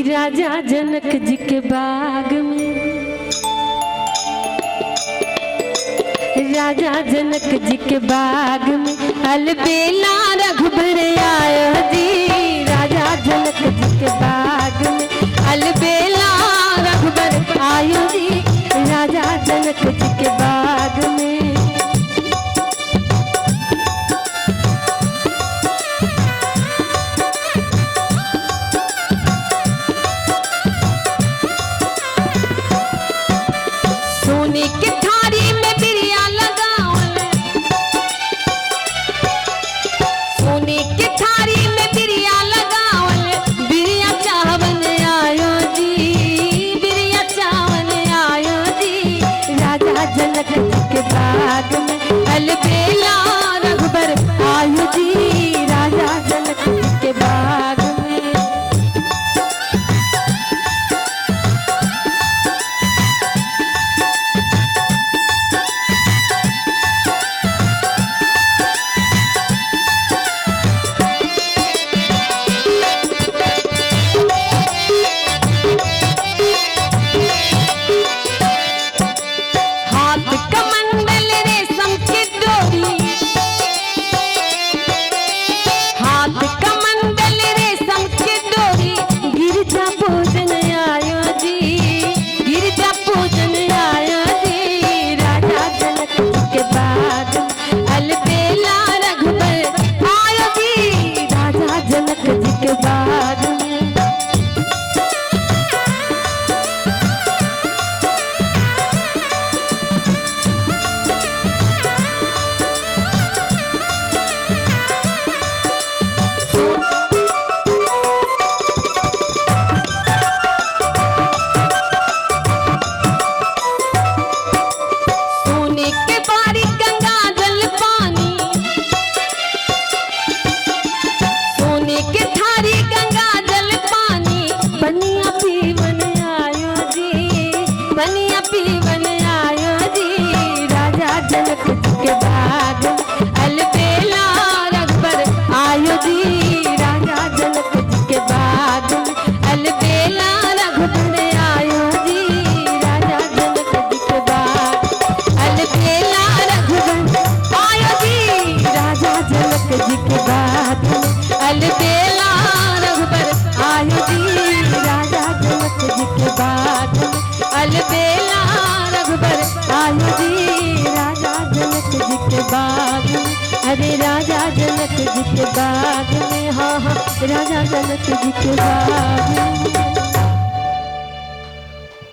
राजा जनक जी के बाग में, राजा जनक जी के बाग में अलबेला रघुबर आयो जी। राजा जनक जी के बाग में अलबेला रघुबर आयो जी। राजा जनक जी के बाग में सोने के थारी में बिरिया लगावल, सोने के थारी में बिरिया लगावल, बिरिया चावल आयो जी, बिरिया चावल आयो जी। राजा जनक जी के बाग में अलबेला रघुबर आयो जी। राजा जनक जी के बाग में अरे राजा जनक जी के बाग में, हाँ हाँ राजा जनक जी के बाग